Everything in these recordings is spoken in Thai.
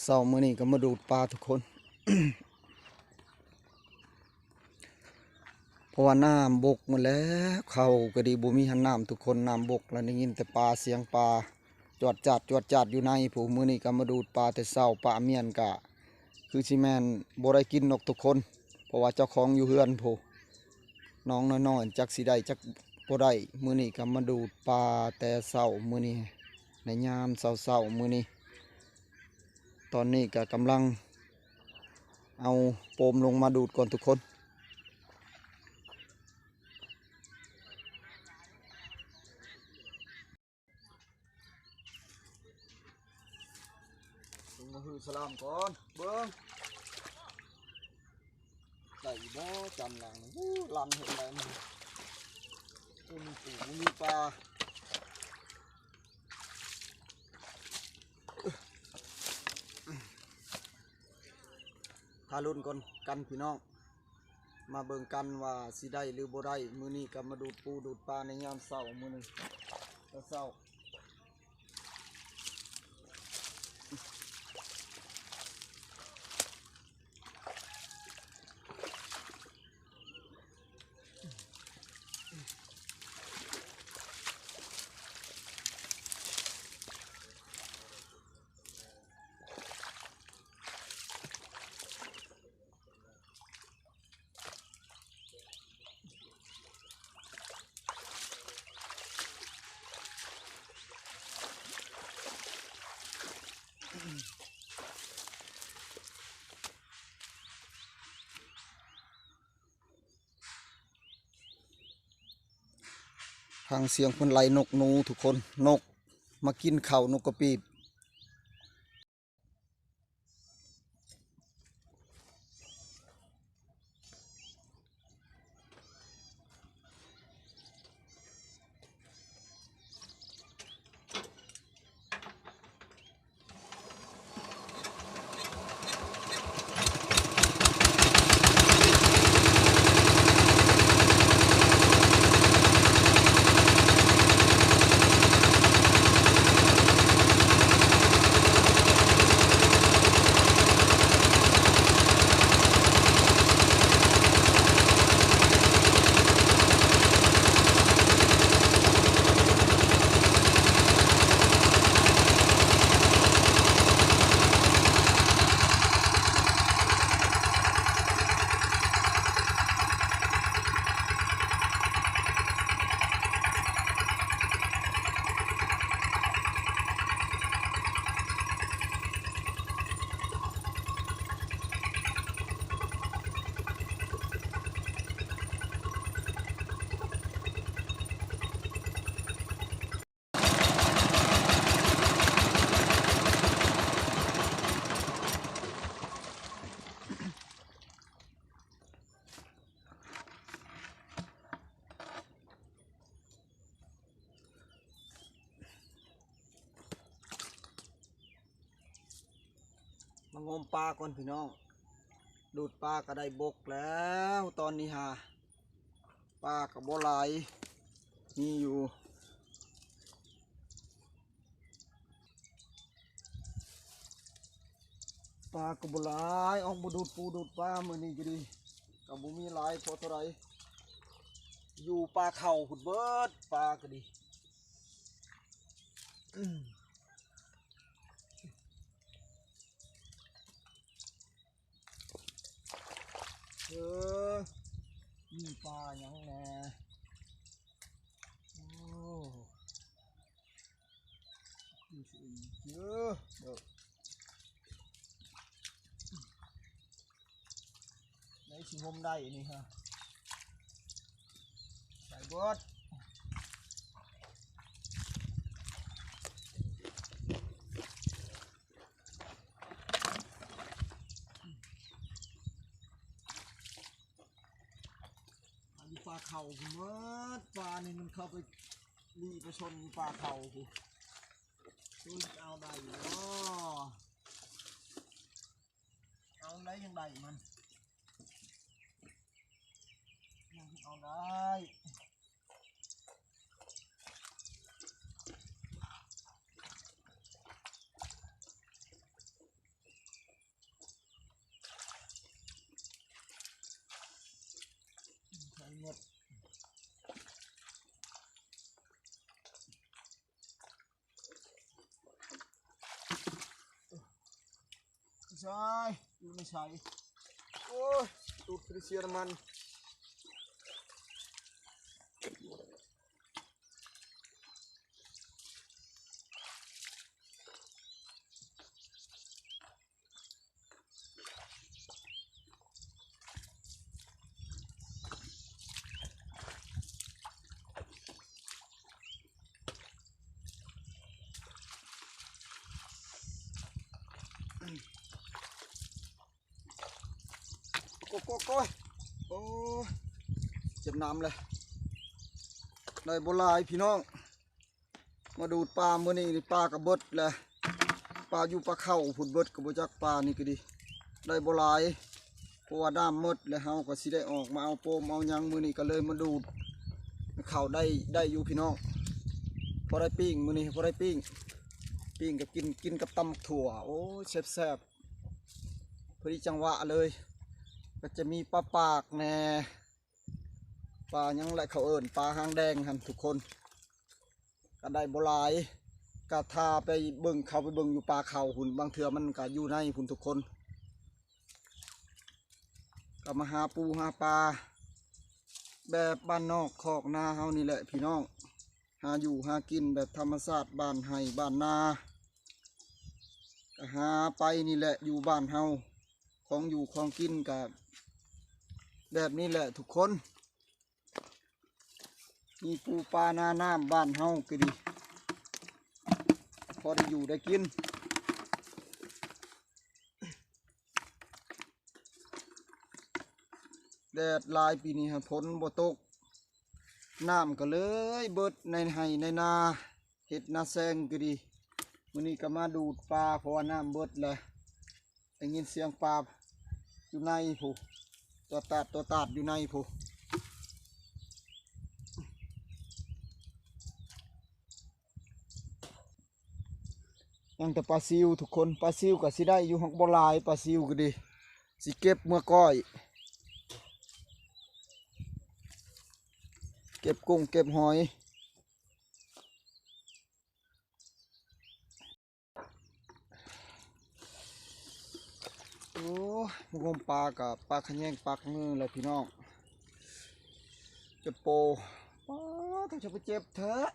เศร้ามื้อนี้ก็มาดูดปลาทุกคน เพราะว่าน้ำบกหมดแล้วเขาก็ดีบ่มีหันน้ำทุกคนน้ำบกแล้วได้ยินแต่ปลาเสียงปลาจวดจัดอยู่ในผู้มื้อนี้ก็มาดูดปลาแต่เศร้าปลาเมียนกะคือสิแม่นบ่ได้กินนกทุกคน เพราะว่าเจ้าของอยู่เฮือนผู้น้องน้อยๆจักสิได้จักบ่ได้มื้อนี้ก็มาดูดปลาแต่เศร้ามื้อนี้ในยามเศร้าๆมื้อนี้ตอนนี้ก็กำลังเอาโปมลงมาดูดก่อนทุกคนลงมาฮือสลามก่อนเบิ้งใส่บ่จำหลังลันเห็นอะไรมันคุณปู่มีปลาทารุณก่อนกันพี่น้องมาเบิ่งกันว่าสิได้หรือบ่ได้มื้อนี้ก็มาดูดปูดูดปลาในยามเช้ามื้อนี้เช้าทางเสียงคนไล่นกหนูทุกคนนกมากินข้าวนกกระปีดมางมปลาก่อนพี่น้องดูดปลาก็ได้บกแล้วตอนนี้ฮะปลากับบ่หลายมีอยู่ปลากับบ่หลายออกมาดูดปูดูดปลามื้อนี้ก็ดีกับบ่มีหลายพอเท่าไรอยู่ปลาเข่าขุดเบิดปลาก็ดีมีปลาอย่างแน่โอ้ดูสิเยอะเด้อในชิงมได้นี่ฮะใส่บดปลาเข่าคุณเมื่อปลานี่มันเข้าไปรีไปชนปลาเข่าคุณช่วยเอาได้อยู่เอาได้ยังไงมันยังเอาได้ ใช่ไม่ใช่โอ้ยตูดคริเซียน้ำมันโก้โอ้เจ็บน้ำเลยได้โบราณพี่น้องมาดูปลาเมื่อนี้ปลากระเบิดเลยปลาอยู่ปลาเข่าผุดเบิดกระบจักปลานี่ก็ดีได้โบราณเพราะว่าด้ามมืดแล้วเฮาก็สิได้ออกมาเอาโปมเอายังมือนี้ก็เลยมาดูดเข่าได้อยู่พี่น้องพอได้ปิ้งมือนี้พอได้ปิ้งกับกินกับตำถั่วโอ้แซ่บพอดีจังหวะเลยก็จะมีปลาปากแน่ปลายังไรเขาเอิญปลาหางแดงหันทุกคนก็ได้โบราณกะทาไปเบิ่งเขาไปเบิ่งอยู่ปลาเขาหุ่นบางเถื่อมันก็อยู่ในหุ่นทุกคนก็มาหาปูหาปลาแบบบ้านนอกคอกนาเฮานี่แหละพี่น้องหาอยู่หากินแบบธรรมชาติบ้านไห้บ้านนาก็หาไปนี่แหละอยู่บ้านเฮาของอยู่ของกินกับแบบนี้แหละทุกคนมีปูปลาหน้าน้ำบ้านเฮาก็ดีพอได้อยู่ได้กินแดดลายปีนี้ฝนบ่ตกน้ำก็เลยเบิดในไห้ในนาเห็ดนาแซงก็ดีวันนี้ก็มาดูดปลาเพราะว่าน้ำเบิดเลยได้ยินเสียงปลาอยู่ในผู้ตัวตาดอยู่ในผู้ยังแต่ปลาซิวทุกคนปลาซิวก็สิได้อยู่หักบ่หลายปลาซิวก็ดีสิเก็บเมื่อก้อยเก็บกุ้งเก็บหอยโอ้งมปลากับปลาขะแยงปลามือเลยพี่น้องจะโปต้องจะไปเจ็บเถอะ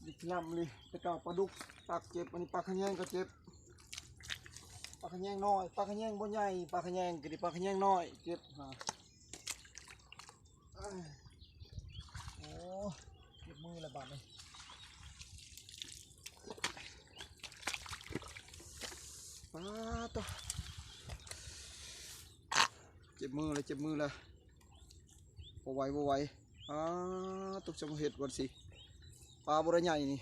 ดิลำเลยตะเกาปลาดุกปากเจ็บอันนี้ปลาขะแยงก็เจ็บปลาขะแยงน้อยปลาขะแยงบ่ใหญ่ปลาขะแยงก็ดีปลาขะแยงน้อยเจ็บฮะโอ้เจ็บมือละบาดเลยปลาตัวเจ็บมือเลยบ่ไหวตุกจะมาเห็ดวันสิปลาบัวใหญ่นี่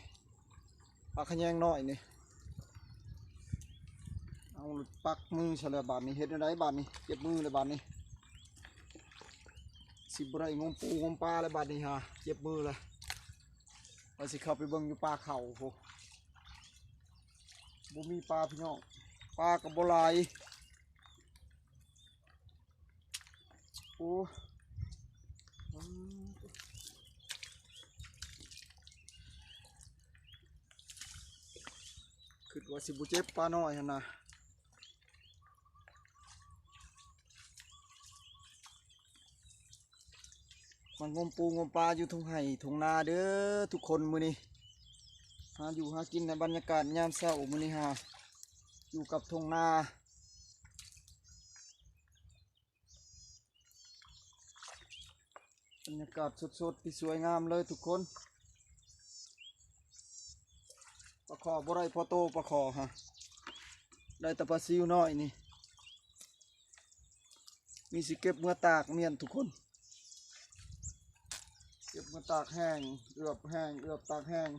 ปลาขะแยงน้อยนี่เอาปักมือเฉลยบาดนี้เห็ดอะไรบาดนี้เจ็บมือเลยบาดนี้สิบไรงมปูงมปลาเลยบาดนี้ฮะเจ็บมือเลยว่าสิเข้าไปเบิ่งอยู่ปลาเข่าโหบ่มีปลาพี่น้องปลากับบัวลายโอ้คือว่าสิบุเจ็บปลาน้อยนะมันงมปูงมปลาอยู่ทุ่งไห่ทุ่งนาเด้อทุกคนมื้อนี้หาอยู่หากินในบรรยากาศยามเช้ามื้อนี้ฮะอยู่กับทุ่งนาบรรยากาศสดๆที่สวยงามเลยทุกคนปลาขอบ่ได้พอโตปลาขอฮะได้แต่ปลาซิวน้อยนี่มีสิเก็บเมื่อตากเมียนทุกคนเก็บมาตากแห้งเอือบแห้งเอือบตากแห้ง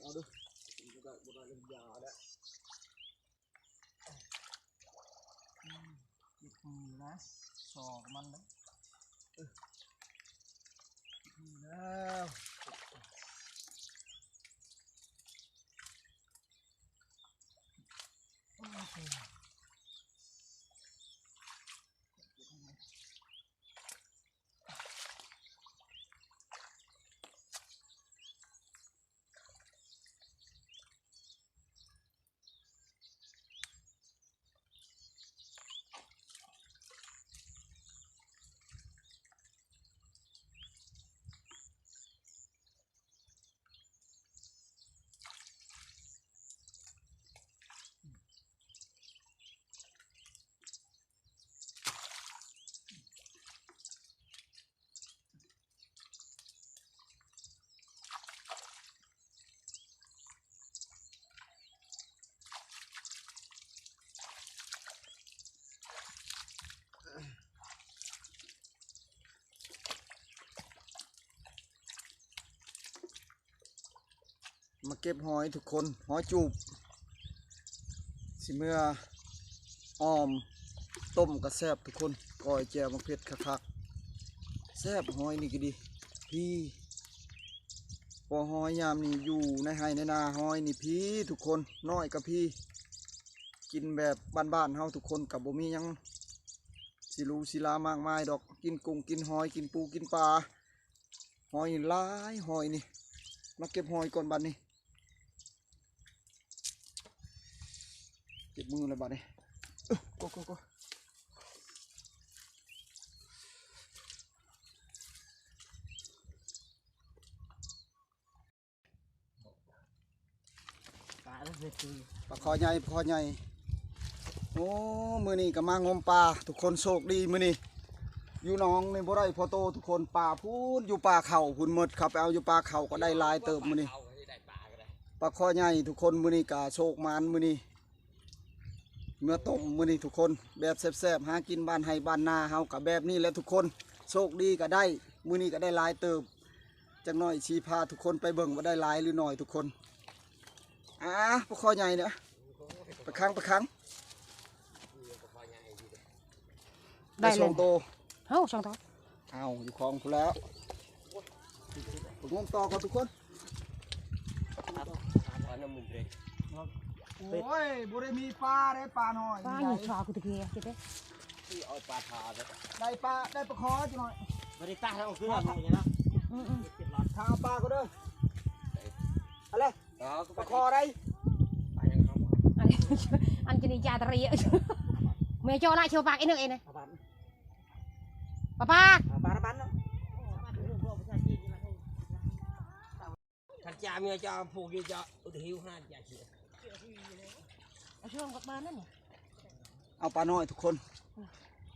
เอาดูบ่ได้เล่นยาแล้วมือนะสอกมันนะแล้ว มาเก็บหอยทุกคนหอยจูบสิเมื่ออ้อมต้มกระแซบทุกคนก้อยแจ่วมะเขือคักๆแซบหอยนี่ก็ดีพี่พอหอยยามนี่อยู่ในไห่ในนาหอยนี่พี่ทุกคนน้อยกับพี่กินแบบบ้านๆเฮาทุกคนกับบ่มียังสิรูศิลามากมายดอกกินกุ้งกินหอยกินปูกินปลาหอยหลายหอยนี่มาเก็บหอยก่อนบัดนี้เก็บมือเลยบัดนี้ก็ปลาคอใหญ่ปลาคอใหญ่โอ้มือนี้ก็มางมปลาทุกคนโชคดีมือนี้อยู่น้องในบ่ได้พอโตทุกคนปลาพูนอยู่ปลาเข่าพูนหมดครับไปเอาอยู่ปลาเข่าก็ได้ลายเติบมือนี้ปลาคอใหญ่ทุกคนมือนี้ก็โชคมานมือนี้เมื่อต้มมือนี้ทุกคนแบบแซ่บๆหากินบ้านให้บ้านนาเฮากับแบบนี้แหละทุกคนโชคดีก็ได้มือนี้ก็ได้ลายเติบจังน้อยชี้พาทุกคนไปเบิ่งว่าได้ลายหรือหน่อยทุกคนปลาคอใหญ่เนี่ยปลาคังได้สองโตสองตัวเอาอยู่คลองคุณแล้วผมงมต่อก่อนทุกคนโอ้ยบุรีมีปลาได้ปลาหน่อยปลาอยู่ชอกูตะเกียบเจ๊ที่เอาปลาทาได้ปลาได้ปลาคอจังหน่อยไม่ได้ปลาทั้งคืนหรอกอย่างนั้นทางปลาก็เด้ออะไรปลาคอได้อันจะนี่จ่าตะเรียเมย์โจ้น่าเชียวปากไอ้หนึ่งเองนะปลาบ้านเนาะขันจ่าเมียจ่าผูกดีจ่าอุดหิวห้าจ่าเชียช่วงกับบ้านนั่นนี่เอาปลาน้อยทุกคน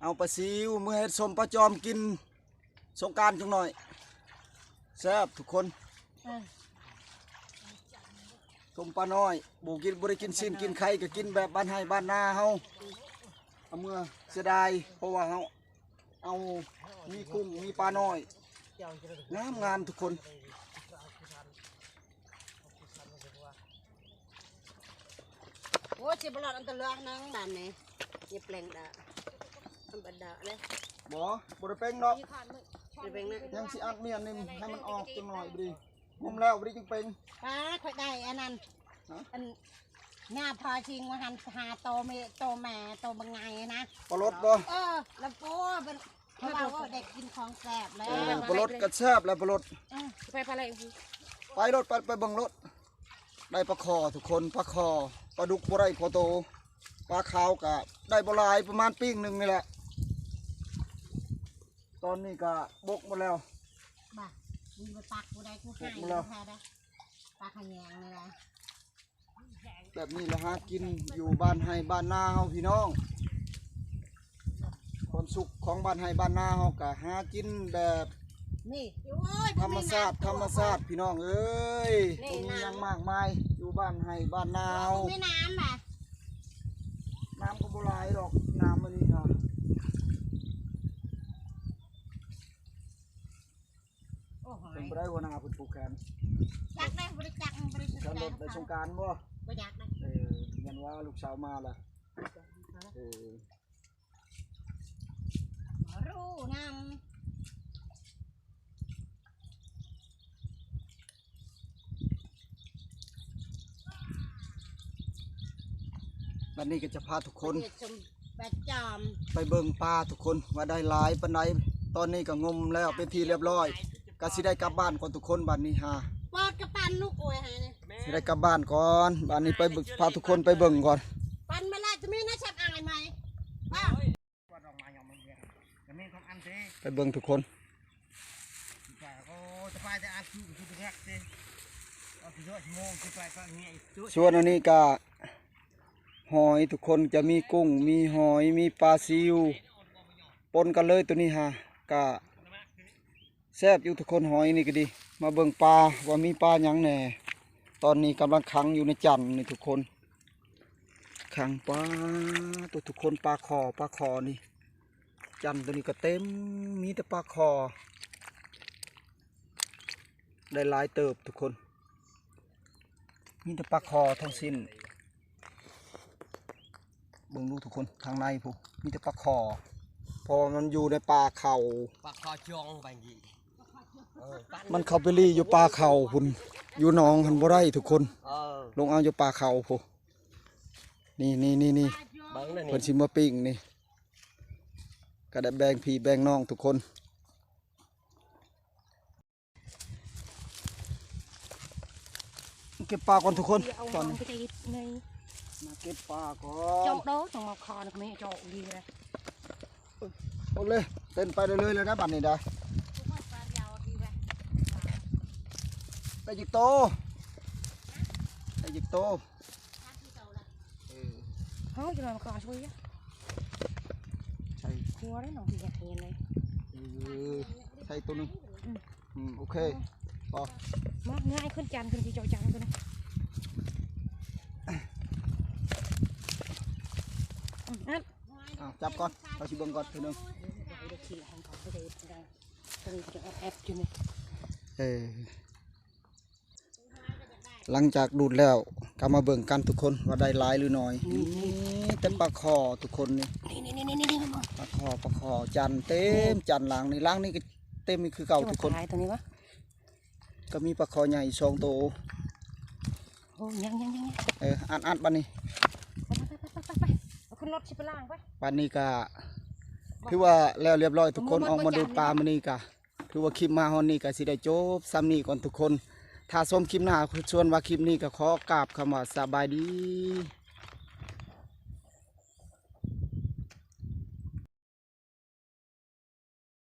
เอาปลาซิวมือเห็ดสมปลาจอมกินสงการจังหน่อยแซ่บทุกคนสมปลาน้อยบูกินบริกินซินกินไข่ก็กินแบบบ้านให้บ้านนาเฮาเอาเมื่อเสียดายเพราะว่าเฮาเอามีกุ้งมีปลาน้อยงามทุกคนโอ้ยจิบหลอดอันตรายนั่งด่านนี่ยิบแปลงด่าอันบัดด่าเลยบ่ได้เป็นดอกยังสิอัดเมียนนี่ให้มันออกจังหน่อยดีงมแล้วบ่ได้จึงเป็นป้าค่อยได้อันนั้นอันหน้าพอจริงว่าหันหาโตแม่โตบางไงนะปลดบ่แล้วโป้เป็นเพราะว่าเด็กกินของแสบแล้วปลดกระแซ่บแล้วปลดไปอะไรไปรถไปเบิ่งรถได้ปลาคอทุกคนปลาคอปลาดุกบ่ได้พอโตปลาขาวกะได้บ่หลายประมาณปิ้งหนึ่งนี่แหละตอนนี้ก็บกหมดแล้วบ้ามีปลากูได้กูให้ได้ปลาขยงนี่แหละแบบนี้แหละหากินอยู่บ้านให้บ้านนาเฮาพี่น้องความสุขของบ้านให้บ้านนาเฮากะหากินแบบนี่ธรรมชาติพี่น้องเอ้ยมียังมากมายอยู่บ้านให้บ้านนาเฮาไม่น้ำอ่ะน้ำก็บ่หลายดอกน้ำมันนี่ค่ะเป็นไปได้วันนาเป็นผูกแขนจักได้บริจักฉันรถในสงการบ่บริจักได้ยันว่าลูกสาวมาล่ะรู้นำวันนี้ก็จะพาทุกคนไปเบิ่งปลาทุกคนว่าได้หลายปานใดตอนนี้ก็งมแล้วเป็นทีเรียบร้อยก็สิได้กลับบ้านก่อนทุกคนบ้านนี้ปอดกระปันลูกโอ้ยฮะเนี่ยสิได้กลับบ้านก่อนบ้านนี้ไปพาทุกคนไปเบิ่งก่อนปันมาแล้วจะมีน่าชับอะไรไหมไปเบิ่งทุกคนส่วนอันนี้ก็หอยทุกคนจะมีกุ้งมีหอยมีปลาซิวปนกันเลยตัวนี้ก็แซ่บอยู่ทุกคนหอยนี่ก็ดีมาเบิ่งปลาว่ามีปลาหยังแหน่ตอนนี้กำลังขังอยู่ในจันนี่ทุกคนขังปลาตัวทุกคนปลาคอนี่จันตัวนี้ก็เต็มมีแต่ปลาคอได้หลายเติบทุกคน มีแต่ปลาคอทั้งสิ้นเบิ่งดูทุกคนทางในผู้มีแต่ปลาคอพอมันอยู่ในป่าเขา ปลาคอจองไปกี่ปั้ มันเข้าไปรีอยู่ป่าเขาพุ่นอยู่หนองหันบ่ได้ทุกคน ลงเอาอยู่ป่าเขาผู้นี่ เบิ้งนั่น เพิ่ นี่ นสิมาปิ้งนี่ก็ได้แบ่งพี่แบ่งน้องทุกคนเก็บปลาก่อนทุกคนตอนนี้ cái gì này มาเก็บปลาก่อ cho น đó trong một kho được mấy cho gì đây เอาเลยเต้นไปเรื่อยๆเลยนะบัดนี้ได้ได้จิกโตได้จิกโตเออ không cho nó kho chui á ใช่ cua đấy nó bị gạt hiện này ใช่ตัวหนึงโอเคพอ mà ngay khơi chăn khơi cho chăn thôi này อ่ะจับก่อนเราชิเบิ่งก่อนทีหนึง đây chỉ là hàng còn cái đây đây tôi cho ép cho này เออหลังจากดูดแล้วก็มาเบิ่งกันทุกคนว่าได้หลายหรือน้อยนี่แต่ปลาคอทุกคนนี่ นี่มา ปลาคอจันเต็มจันหลังนี่ล้างนี่ก็เต็มนี่คือเก่าทุกคน ตรงนี้วะ ก็มีปลาคอใหญ่สองตัว โอ้ยัง อัดบันนี้ ไปเอาขึ้นรถชิไปล่างไป บันนี้ก็ถือว่าแล้วเรียบร้อยทุกคนออกมาดูปลามื้อนี้ก็ถือว่าคลิปมาฮอนนี้ก็สิได้จบซ้ำนี้ก่อนทุกคนถ้าชมคลิปหน้าชวนว่าคลิปนี้ก็ขอกราบคำว่าสบายดี